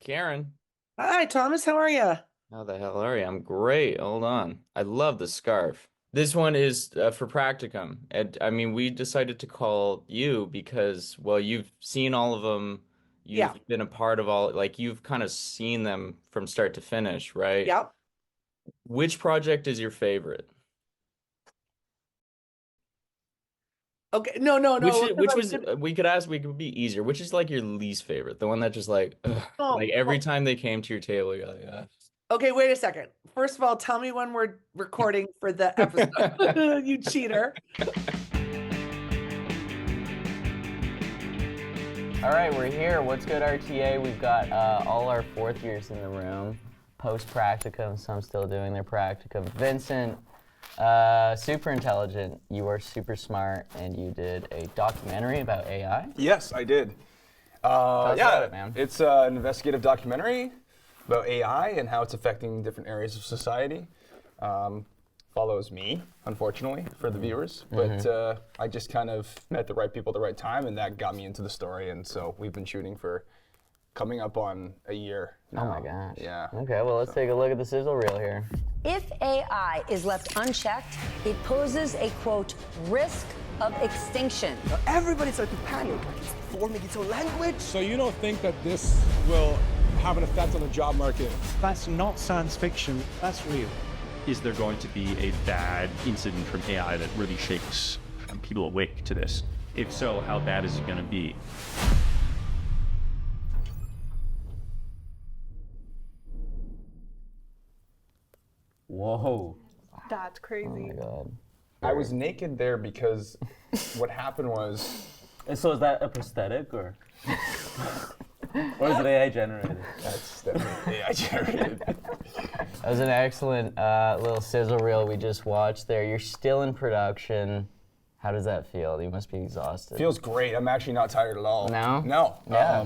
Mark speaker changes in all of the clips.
Speaker 1: Karen,
Speaker 2: Hi, Thomas. How are you?
Speaker 1: how the hell are you? I'm great. Hold on. I love the scarf. This one is for Practicum. And I mean, we decided to call you because, well, you've seen all of them.
Speaker 2: Yeah.
Speaker 1: You've been a part of all, like, you've kind of seen them from start to finish, right?
Speaker 2: Yep.
Speaker 1: Which project is your favorite?
Speaker 2: Okay. No, no,
Speaker 1: Which
Speaker 2: no.
Speaker 1: is,
Speaker 2: Because
Speaker 1: which
Speaker 2: I'm
Speaker 1: was
Speaker 2: gonna,
Speaker 1: we could be easier. Which is like your least favorite? The one that just like, ugh,
Speaker 2: oh,
Speaker 1: like every
Speaker 2: well,
Speaker 1: time they came to your table, you're like,
Speaker 2: okay, wait a second. First of all, tell me when we're recording for the
Speaker 1: "Ugh."
Speaker 2: episode. You cheater.
Speaker 3: All right, we're here. What's good, RTA? We've got all our fourth years in the room, post practicum. Some still doing their practicum. Vincent, super intelligent. You are super smart, and you did a documentary about AI.
Speaker 4: Yes, I did.
Speaker 3: us about it, man.
Speaker 4: It's an investigative documentary about AI and how it's affecting different areas of society. Follows me, unfortunately, for the viewers, but I just kind of met the right people at the right time, and that got me into the story, and so we've been shooting for coming up on a year now.
Speaker 3: Oh my gosh.
Speaker 4: Yeah.
Speaker 3: Okay, well, let's take a look at the sizzle reel here.
Speaker 5: If AI is left unchecked, it poses a, quote, risk of extinction.
Speaker 6: Everybody started to panic, like it's forming its own language.
Speaker 7: So you don't think that this will have an effect on the job market?
Speaker 8: That's not science fiction, that's real.
Speaker 9: Is there going to be a bad incident from AI that really shakes people awake to this? If so, how bad is it going to be?
Speaker 3: Whoa.
Speaker 10: That's crazy.
Speaker 3: Oh my god.
Speaker 4: I was naked there because what happened was,
Speaker 3: So is that a prosthetic, or or is it AI generated?
Speaker 4: that's definitely AI generated.
Speaker 3: That was an excellent little sizzle reel we just watched there. You're still in production. How does that feel? You must be exhausted.
Speaker 4: Feels great. I'm actually not tired at all.
Speaker 3: No?
Speaker 4: No.
Speaker 3: Yeah.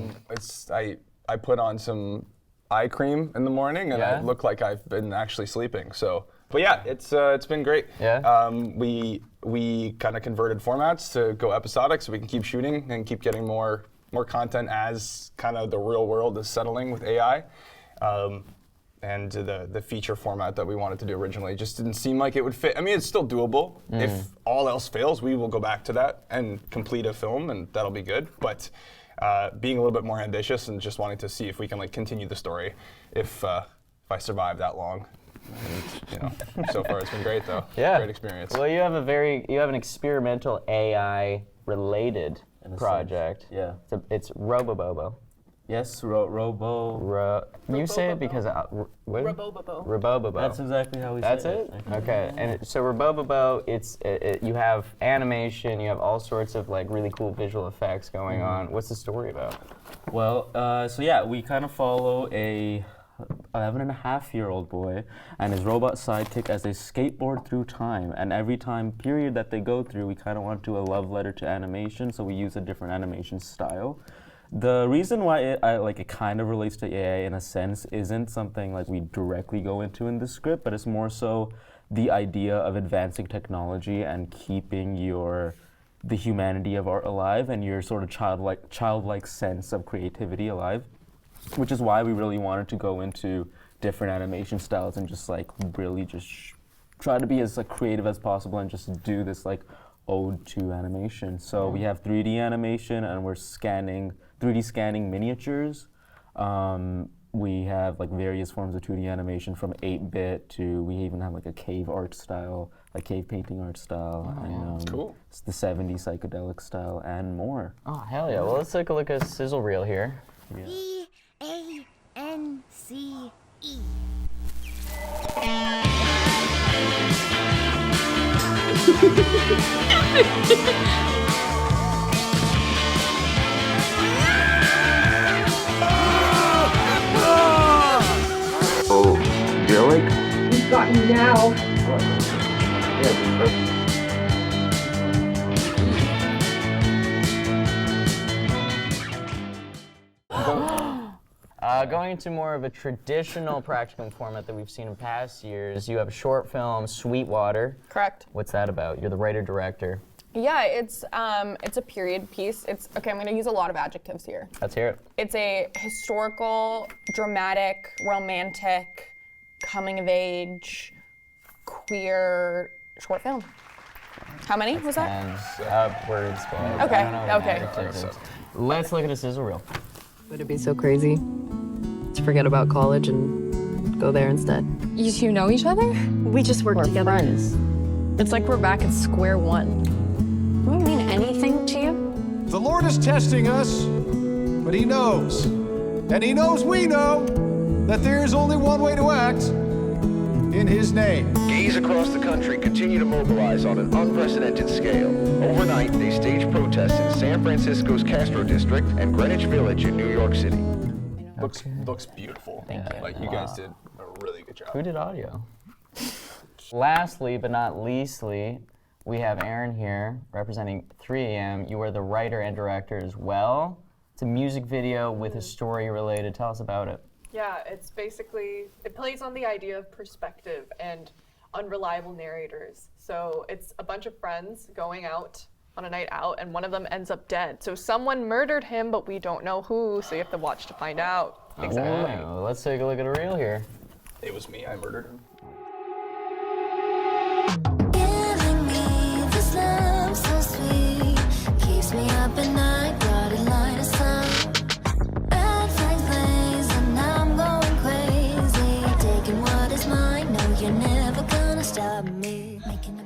Speaker 4: I put on some eye cream in the morning and
Speaker 3: Yeah?
Speaker 4: I look like I've been actually sleeping. So, but yeah, it's been great.
Speaker 3: Yeah?
Speaker 4: We kind of converted formats to go episodic so we can keep shooting and keep getting more content as kind of the real world is settling with AI. And the feature format that we wanted to do originally just didn't seem like it would fit. I mean, it's still doable. If all else fails, we will go back to that and complete a film, and that'll be good. But being a little bit more ambitious and just wanting to see if we can like continue the story, if I survive that long. And, so far it's been great though.
Speaker 3: Yeah.
Speaker 4: Great experience.
Speaker 3: Well, you have an experimental AI related project.
Speaker 11: Yeah.
Speaker 3: It's Robobobo.
Speaker 11: Yes, Robo.
Speaker 3: You say it because
Speaker 10: Robobobo.
Speaker 3: Robobobo.
Speaker 11: That's exactly how we
Speaker 3: That's
Speaker 11: say
Speaker 3: it? Okay. And so Robobobo, you have animation, you have all sorts of like really cool visual effects going on. What's the story about?
Speaker 11: Well, so yeah, we kind of follow a 11-and-a-half-year-old boy and his robot sidekick as they skateboard through time. And every time period that they go through, we kind of want to do a love letter to animation, so we use a different animation style. The reason why it kind of relates to AI in a sense isn't something like we directly go into in the script, but it's more so the idea of advancing technology and keeping the humanity of art alive and your sort of childlike sense of creativity alive, which is why we really wanted to go into different animation styles and just like really just try to be as like creative as possible and just do this like ode to animation. So we have 3D animation and we're 3D scanning miniatures. We have like various forms of 2D animation from 8-bit to we even have like a cave art style, like cave painting art style, and
Speaker 4: cool.
Speaker 11: The 70s psychedelic style and more.
Speaker 3: Oh, hell yeah. Well, let's take a look at a sizzle reel here.
Speaker 5: E-A-N-C-E.
Speaker 1: Oh, really?
Speaker 10: You've got me now.
Speaker 3: Going into more of a traditional practicum format that we've seen in past years, you have a short film, Sweetwater.
Speaker 10: Correct.
Speaker 3: What's that about? You're the writer-director.
Speaker 12: Yeah, it's a period piece. It's okay. I'm going to use a lot of adjectives here.
Speaker 3: Let's hear it.
Speaker 12: It's a historical, dramatic, romantic, coming of age, queer short film. How many was that?
Speaker 3: And words, but I
Speaker 12: Okay,
Speaker 3: don't know what
Speaker 12: okay.
Speaker 3: adjectives is. Let's look at a sizzle reel.
Speaker 13: Would it be so crazy to forget about college and go there instead?
Speaker 14: You two know each other?
Speaker 13: We just work together.
Speaker 14: Friends. It's like we're back at square one.
Speaker 5: Does it mean anything to you?
Speaker 15: The Lord is testing us, but he knows. And he knows we know that there is only one way to act in his name.
Speaker 16: Gays across the country continue to mobilize on an unprecedented scale. Overnight, they staged protests in San Francisco's Castro District and Greenwich Village in New York City.
Speaker 4: Looks beautiful.
Speaker 3: Thank you.
Speaker 4: Like, you guys did a really good job.
Speaker 3: Who did audio? Lastly, but not leastly, we have Erin here representing 3AM. You are the writer and director as well. It's a music video with a story related. Tell us about it.
Speaker 10: Yeah, it's basically, it plays on the idea of perspective and unreliable narrators. So it's a bunch of friends going out on a night out, and one of them ends up dead. So someone murdered him, but we don't know who, so you have to watch to find out. Exactly.
Speaker 3: Oh, let's take a look at a reel here.
Speaker 4: It was me, I murdered him.
Speaker 17: Giving me this love so sweet, keeps me up at night, dotted line of sun. Red flags blaze and I'm going crazy, taking what is mine, no you're never gonna stop me. Making a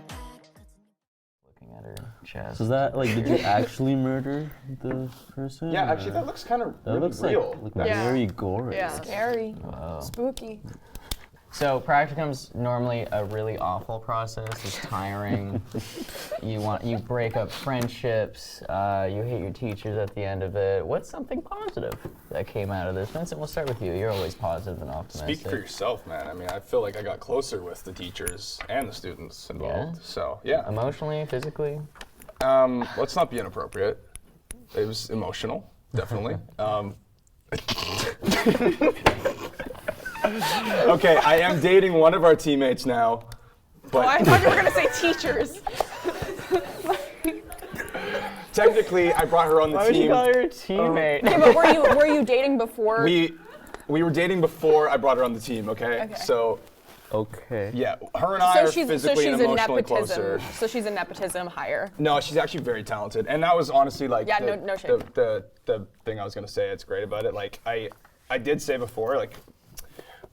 Speaker 3: Looking at her chest.
Speaker 11: So is that, like, did you actually murder the person?
Speaker 4: Yeah, actually, that looks kind of
Speaker 11: That looks
Speaker 4: real.
Speaker 11: like
Speaker 12: Yeah.
Speaker 11: very gory.
Speaker 12: Yeah. Scary.
Speaker 3: Wow.
Speaker 12: Spooky.
Speaker 3: So practicum's normally a really awful process. It's tiring. You break up friendships. You hate your teachers at the end of it. What's something positive that came out of this? Vincent, we'll start with you. You're always positive and optimistic.
Speaker 4: Speak for yourself, man. I mean, I feel like I got closer with the teachers and the students involved.
Speaker 3: Yeah?
Speaker 4: So, yeah.
Speaker 3: Emotionally, physically?
Speaker 4: Let's not be inappropriate. It was emotional, definitely. Okay, I am dating one of our teammates now, but
Speaker 12: I thought you were gonna say teachers.
Speaker 4: technically I brought her on the
Speaker 3: Why
Speaker 4: team.
Speaker 3: would you call her a teammate?
Speaker 12: Okay, but were you dating before?
Speaker 4: We were dating before I brought her on the team, okay? So,
Speaker 11: okay.
Speaker 4: Yeah, her and I are physically and emotionally
Speaker 12: a nepotism.
Speaker 4: closer.
Speaker 12: So she's a nepotism hire.
Speaker 4: No, she's actually very talented, and that was honestly like
Speaker 12: Yeah,
Speaker 4: the,
Speaker 12: no shame.
Speaker 4: the thing I was gonna say. It's great about it. Like I did say before, like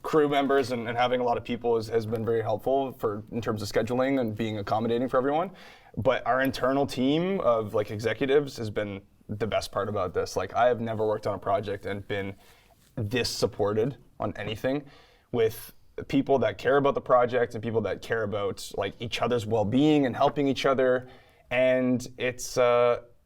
Speaker 4: crew members and having a lot of people has been very helpful in terms of scheduling and being accommodating for everyone. But our internal team of like executives has been the best part about this. Like I have never worked on a project and been this supported on anything with people that care about the project and people that care about like each other's well-being and helping each other. And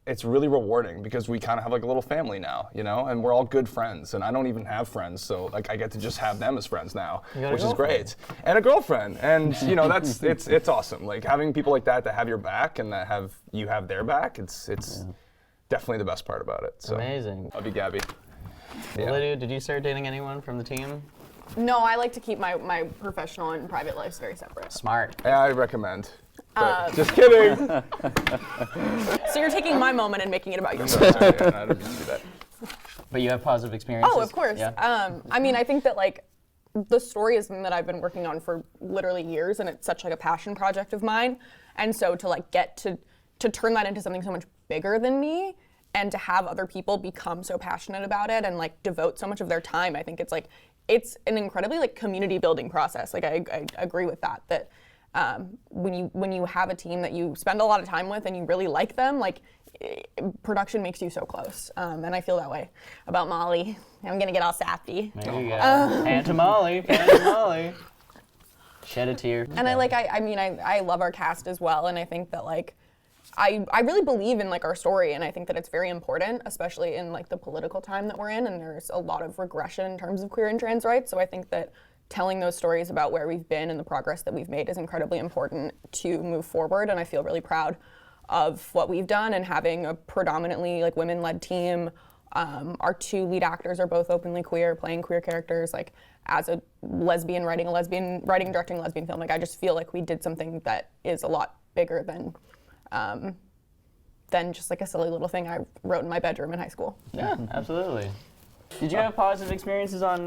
Speaker 4: it's really rewarding because we kind of have like a little family now, you know, and we're all good friends. And I don't even have friends, so like I get to just have them as friends now, which is great. And a girlfriend, and you know that's it's awesome. Like having people like that have your back and that you have their back. It's definitely the best part about it. So.
Speaker 3: Amazing.
Speaker 4: Love you, Gabby. Yeah.
Speaker 3: Lydia, did you start dating anyone from the team?
Speaker 12: No, I like to keep my professional and private lives very separate.
Speaker 3: Smart.
Speaker 4: Yeah, I recommend. But just kidding.
Speaker 12: So you're taking my moment and making it about yourself.
Speaker 4: No, I didn't mean to do that.
Speaker 3: But you have positive experiences?
Speaker 12: Oh, of course.
Speaker 3: Yeah.
Speaker 12: I mean, I think that like the story is something that I've been working on for literally years, and it's such like a passion project of mine. And so to like get to turn that into something so much bigger than me, and to have other people become so passionate about it and like devote so much of their time, I think it's an incredibly like community building process. Like I agree with that. When you have a team that you spend a lot of time with and you really like them, like production makes you so close. And I feel that way about Molly. I'm gonna get all sappy.
Speaker 3: There you go. Aunt Molly. Aunt Molly. Shed a tear.
Speaker 12: And I love our cast as well, and I think that like I really believe in like our story, and I think that it's very important, especially in like the political time that we're in, and there's a lot of regression in terms of queer and trans rights. So I think that telling those stories about where we've been and the progress that we've made is incredibly important to move forward, and I feel really proud of what we've done and having a predominantly like women-led team. Our two lead actors are both openly queer, playing queer characters. Like as a lesbian writing and directing a lesbian film, like I just feel like we did something that is a lot bigger than than just like a silly little thing I wrote in my bedroom in high school.
Speaker 3: Yeah, absolutely. Did you have positive experiences on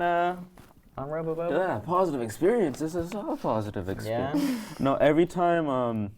Speaker 3: RoboBobo?
Speaker 11: Yeah, positive experiences. This is all positive experience. Yeah? No, every time,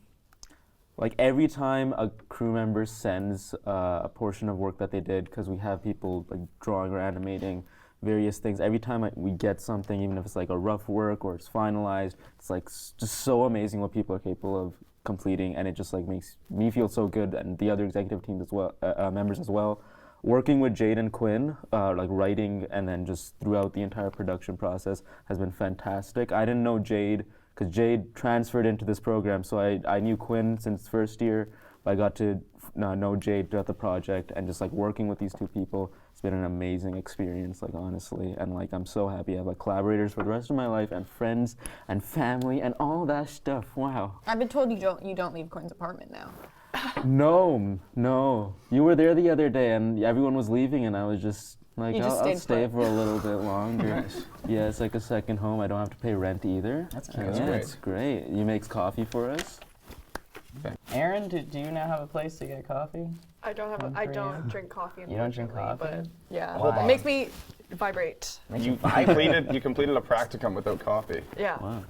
Speaker 11: every time a crew member sends a portion of work that they did, because we have people like drawing or animating various things. Every time we get something, even if it's like a rough work or it's finalized, it's like just so amazing what people are capable of completing, and it just like makes me feel so good, and the other executive teams as well, members as well. Working with Jade and Quinn, like writing and then just throughout the entire production process has been fantastic. I didn't know Jade because Jade transferred into this program, so I knew Quinn since first year. But I got to know Jade throughout the project, and just like working with these two people, it's been an amazing experience, like honestly. And like I'm so happy I have like collaborators for the rest of my life, and friends and family and all that stuff. Wow.
Speaker 12: I've been told you don't leave Quinn's apartment now.
Speaker 11: No. You were there the other day, and everyone was leaving, and I was just like, I'll stay for a little bit longer. Nice. Yeah, it's like a second home. I don't have to pay rent either.
Speaker 3: That's cute.
Speaker 11: Yeah, it's great. You makes coffee for us.
Speaker 3: Erin, do you now have a place to get coffee?
Speaker 10: I don't drink coffee.
Speaker 3: You don't drink coffee?
Speaker 10: But yeah,
Speaker 4: Hold on.
Speaker 10: it makes me vibrate.
Speaker 4: You completed a practicum without coffee.
Speaker 10: Yeah.
Speaker 11: Wow.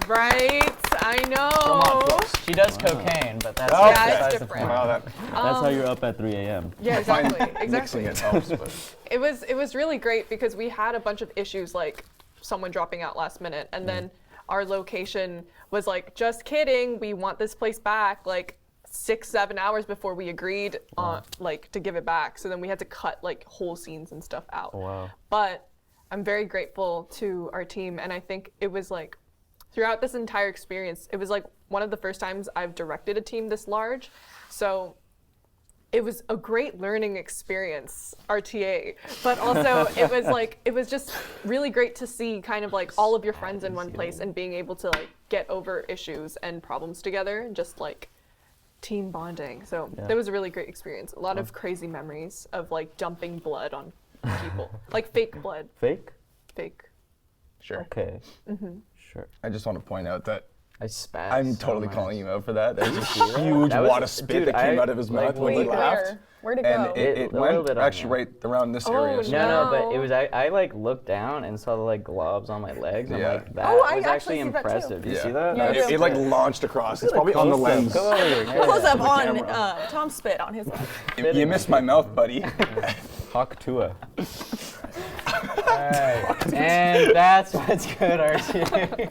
Speaker 10: Right, I know.
Speaker 3: She does cocaine, but that's
Speaker 10: it's different.
Speaker 11: That's how you're up at 3 a.m.
Speaker 10: Yeah, exactly.
Speaker 4: Mixing it helps, but
Speaker 10: it was really great because we had a bunch of issues like someone dropping out last minute, and then our location was like, just kidding, we want this place back like 6-7 hours before we agreed on like to give it back. So then we had to cut like whole scenes and stuff out.
Speaker 11: Wow.
Speaker 10: But I'm very grateful to our team, and I think it was like throughout this entire experience, it was like one of the first times I've directed a team this large. So it was a great learning experience, RTA, but also it was just really great to see kind of like all of your friends in one place and being able to like get over issues and problems together and just like team bonding. So that was a really great experience. A lot of crazy memories of like dumping blood on people, like fake blood.
Speaker 11: Fake?
Speaker 10: Fake.
Speaker 4: Sure.
Speaker 11: Okay.
Speaker 10: Mm-hmm.
Speaker 11: Sure.
Speaker 4: I just want to point out that
Speaker 3: I spat.
Speaker 4: I'm
Speaker 3: so
Speaker 4: totally
Speaker 3: much.
Speaker 4: calling you out for that. There's a huge wad of spit that came out of his mouth when he laughed.
Speaker 12: Where'd it
Speaker 4: And
Speaker 12: go?
Speaker 4: it went actually right around this area. So
Speaker 3: No, but it was I like looked down and saw the like globs on my legs. I'm like, that
Speaker 12: I
Speaker 3: was actually
Speaker 12: see that too.
Speaker 3: impressive. Do you see that?
Speaker 12: Yeah,
Speaker 4: it like launched across. It's probably on the lens.
Speaker 3: Come over here.
Speaker 12: Close up on Tom's spit on his leg.
Speaker 4: You missed my mouth, buddy.
Speaker 11: Hawk Tua.
Speaker 3: All right, and that's what's good, RTA.